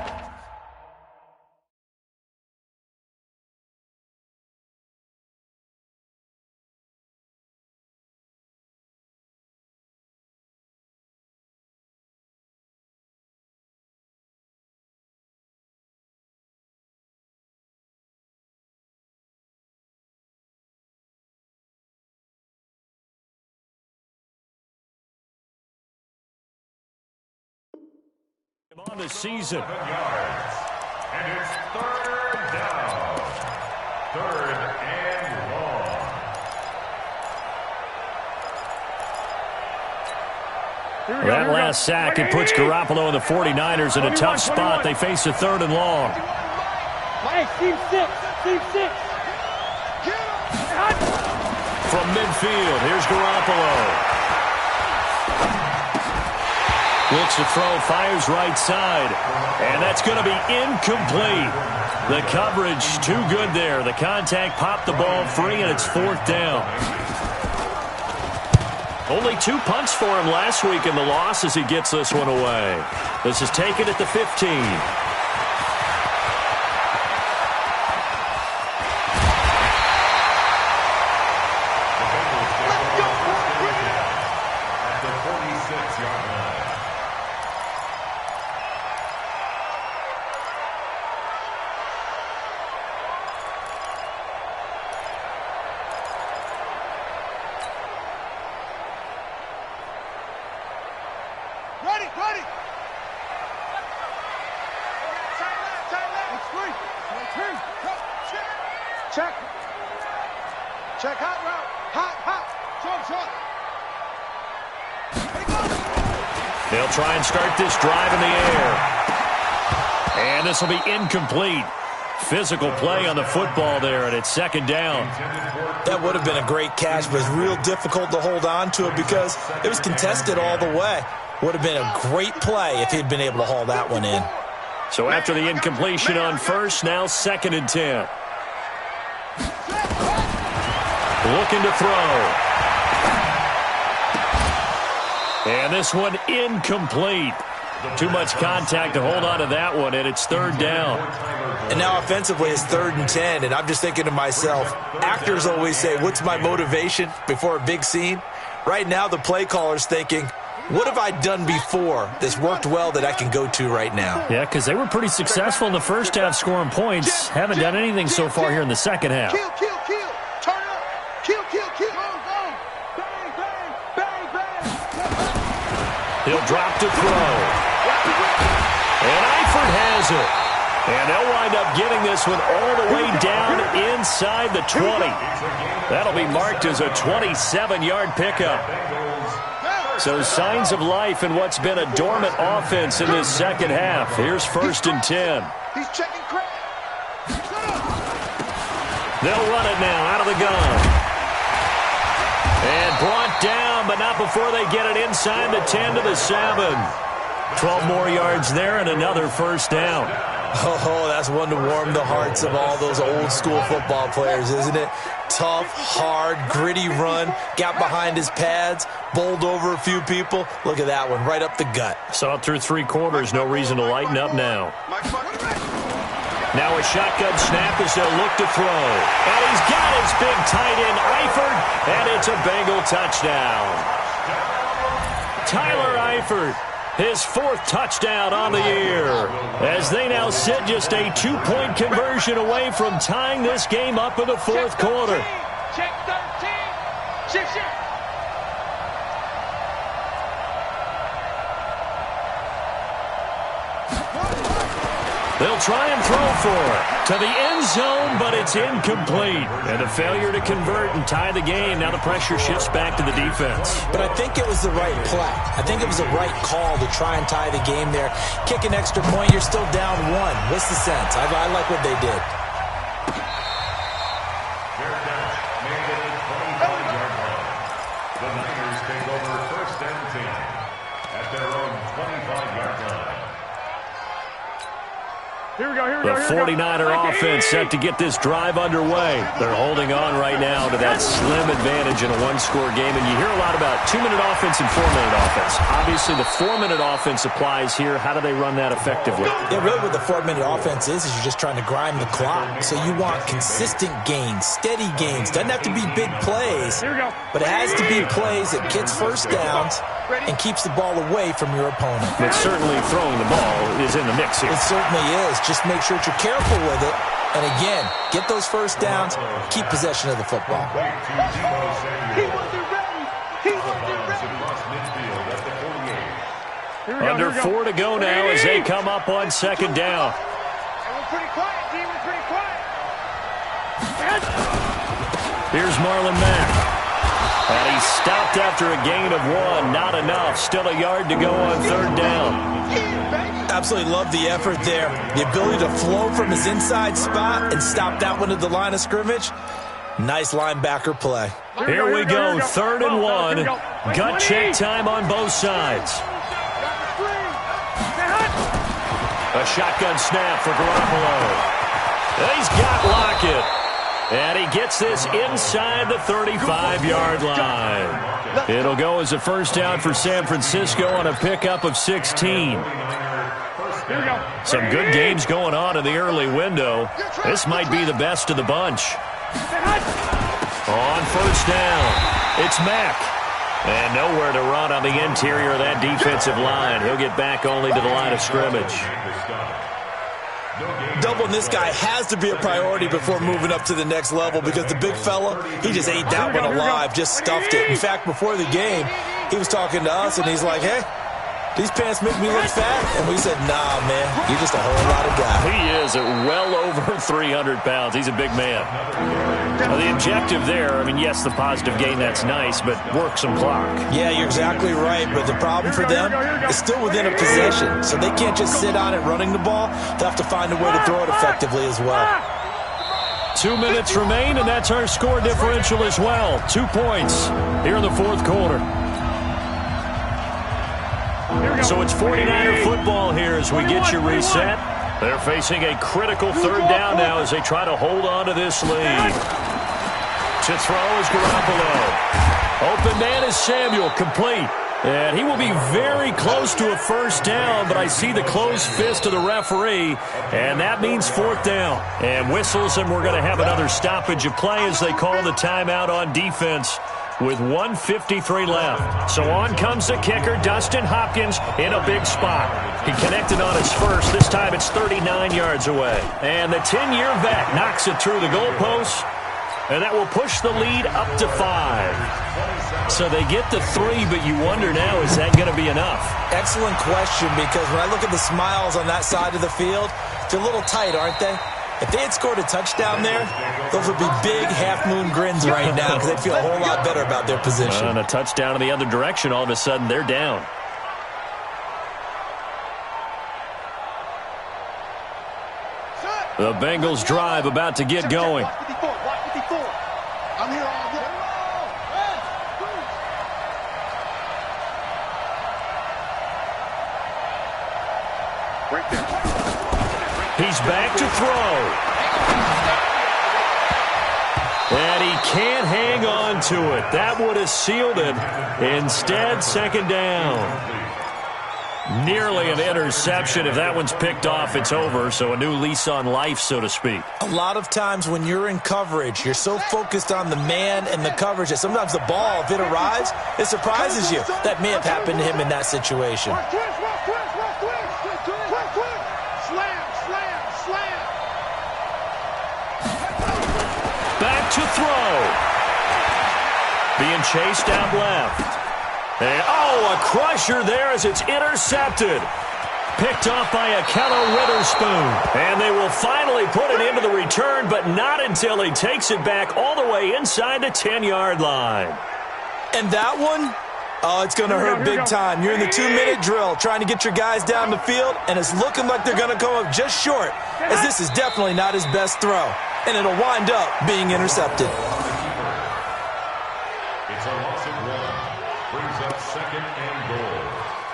On the season. Yards. And it's 3rd down. 3rd and long. That last sack, it puts Garoppolo and the 49ers in a tough spot. They face a 3rd and long. Team 6. From midfield, here's Garoppolo. Looks to throw, fires right side. And that's going to be incomplete. The coverage too good there. The contact popped the ball free, and it's 4th down. Only 2 punts for him last week in the loss as he gets this one away. This is taken at the 15. At the 46-yard line. Ready. Check. Check hot route. Hot, hot. Short. They'll try and start this drive in the air. And this will be incomplete. Physical play on the football there, and it's second down. That would have been a great catch, but it's real difficult to hold on to it because it was contested all the way. Would have been a great play if he'd been able to haul that one in. So after the incompletion on first, now 2nd and 10. Looking to throw. And this one incomplete. Too much contact to hold on to that one, and it's 3rd down. And now offensively it's 3rd and 10, and I'm just thinking to myself, actors always say, what's my motivation before a big scene? Right now the play caller's thinking, what have I done before that's worked well that I can go to right now? Yeah, because they were pretty successful in the first half scoring points. Haven't done anything so far here in the second half. Kill, kill, kill. Turn up. Kill, kill, kill. Go, go. Bang, bang, bang, bang. He'll drop to throw. And Eifert has it. And they'll wind up getting this one all the way down inside the 20. That'll be marked as a 27-yard pickup. So signs of life in what's been a dormant offense in this second half. Here's 1st and 10. He's checking crap. They'll run it now out of the gun. And brought down, but not before they get it inside the 10 to the 7. 12 more yards there and another 1st down. Oh, that's one to warm the hearts of all those old school football players, isn't it? Tough, hard, gritty run, got behind his pads, bowled over a few people. Look at that one, right up the gut. Saw it through 3 quarters, no reason to lighten up now. Now a shotgun snap as they'll look to throw. And he's got his big tight end, Eifert, and it's a Bengal touchdown. Tyler Eifert, his 4th touchdown on the year, as they now sit just a 2-point conversion away from tying this game up in the 4th quarter. Check 13. Check. They'll try and throw for it to the end zone, but it's incomplete. And a failure to convert and tie the game. Now the pressure shifts back to the defense. But I think it was the right play. I think it was the right call to try and tie the game there. Kick an extra point, you're still down 1. What's the sense? I like what they did. The Niners take over 1st and 10 at their own 25-yard line. Here we go, The 49er offense set to get this drive underway. They're holding on right now to that slim advantage in a 1-score game. And you hear a lot about 2-minute offense and 4-minute offense. Obviously, the 4-minute offense applies here. How do they run that effectively? Yeah, really what the 4-minute offense is you're just trying to grind the clock. So you want consistent gains, steady gains. Doesn't have to be big plays, but it has to be plays that gets 1st downs and keeps the ball away from your opponent. But certainly throwing the ball is in the mix here. It certainly is. Just make sure that you're careful with it. And again, get those 1st downs, keep possession of the football. He wasn't ready. He wasn't ready. Under 4 to go now as they come up on 2nd down. And we're pretty quiet, D. We're pretty quiet. Here's Marlon Mack. And he stopped after a gain of 1. Not enough. Still a yard to go on 3rd down. Absolutely love the effort there. The ability to flow from his inside spot and stop that one at the line of scrimmage. Nice linebacker play. Here we go. 3rd and 1. Gut check time on both sides. A shotgun snap for Garoppolo. He's got Lockett. And he gets this inside the 35-yard line. It'll go as a 1st down for San Francisco on a pickup of 16. Some good games going on in the early window. This might be the best of the bunch. On 1st down, it's Mack. And nowhere to run on the interior of that defensive line. He'll get back only to the line of scrimmage. Doubling this guy has to be a priority before moving up to the next level because the big fella, he just ate that one alive, just stuffed it. In fact, before the game, he was talking to us, and he's like, hey, these pants make me look fat. And we said, nah, man, you're just a whole lot of guy. He is at well over 300 pounds. He's a big man. Now, the objective there, I mean, yes, the positive gain, that's nice, but work some clock. Yeah, you're exactly right. But the problem for them is still within a possession. So they can't just sit on it running the ball. They'll have to find a way to throw it effectively as well. 2 minutes remain, and that's our score differential as well. 2 points here in the fourth quarter. So it's 49er football here as we get you reset. They're facing a critical third down now as they try to hold on to this lead. To throw is Garoppolo. Open man is Samuel, complete. And he will be very close to a first down, but I see the closed fist of the referee, and that means fourth down. And whistles, and we're going to have another stoppage of play as they call the timeout on defense with 1:53 left. So on comes the kicker, Dustin Hopkins, in a big spot. He connected on his first. This time it's 39 yards away. And the 10-year vet knocks it through the goalpost, and that will push the lead up to 5. So they get the 3, but you wonder now, is that going to be enough? Excellent question, because when I look at the smiles on that side of the field, they're a little tight, aren't they? If they had scored a touchdown there, those would be big half-moon grins right now because they'd feel a whole lot better about their position. And a touchdown in the other direction, all of a sudden they're down. The Bengals drive about to get going. Watch 54. I'm here all day. Right there. He's back to throw. And he can't hang on to it. That would have sealed it. Instead, second down. Nearly an interception. If that one's picked off, it's over. So a new lease on life, so to speak. A lot of times when you're in coverage, you're so focused on the man and the coverage that sometimes the ball, if it arrives, it surprises you. That may have happened to him in that situation. Back to throw. Being chased out left. And, a crusher there as it's intercepted. Picked off by Akello Witherspoon. And they will finally put it into the return, but not until he takes it back all the way inside the 10-yard line. And that one, it's going to hurt big time. You're in the 2-minute drill trying to get your guys down the field, and it's looking like they're going to come up just short, as this is definitely not his best throw. And it'll wind up being intercepted. It's a loss of 1. Brings up second and goal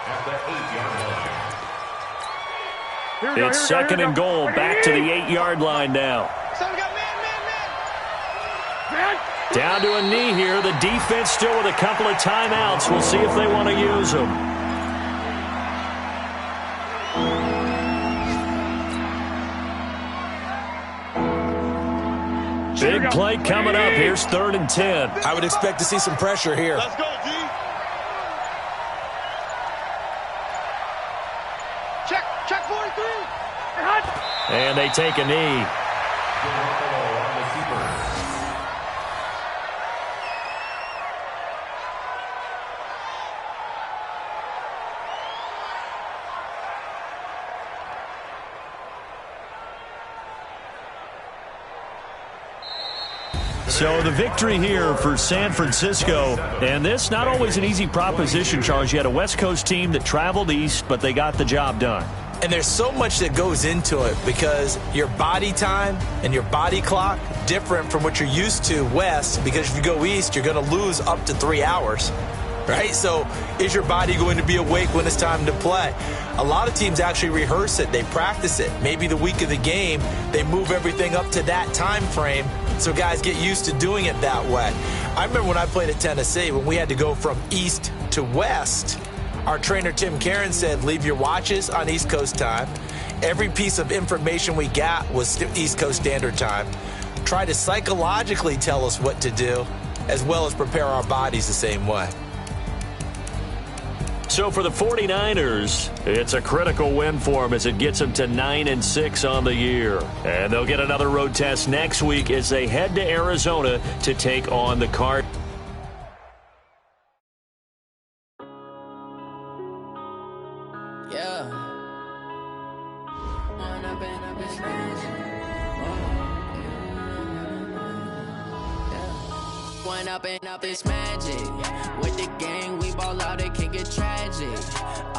at the 8-yard line. It's second and goal, back to the 8-yard line now. Down to a knee here. The defense still with a couple of timeouts. We'll see if they want to use them. Big play coming up. Here's 3rd and 10. I would expect to see some pressure here. Let's go, D. Check 43. And they take a knee. So the victory here for San Francisco, and this not always an easy proposition, Charles. You had a West Coast team that traveled east, but they got the job done. And there's so much that goes into it because your body time and your body clock different from what you're used to west, because if you go east, you're going to lose up to 3 hours, right? So is your body going to be awake when it's time to play? A lot of teams actually rehearse it. They practice it. Maybe the week of the game, they move everything up to that time frame so guys get used to doing it that way. I remember when I played at Tennessee, when we had to go from east to west, our trainer Tim Karen said, leave your watches on East Coast time. Every piece of information we got was East Coast Standard Time. Try to psychologically tell us what to do, as well as prepare our bodies the same way. So for the 49ers, it's a critical win for them as it gets them to 9-6 on the year. And they'll get another road test next week as they head to Arizona to take on the Cardinals. One up and up is magic. One up and up is magic. With the gang, we ball out, it can get tragic.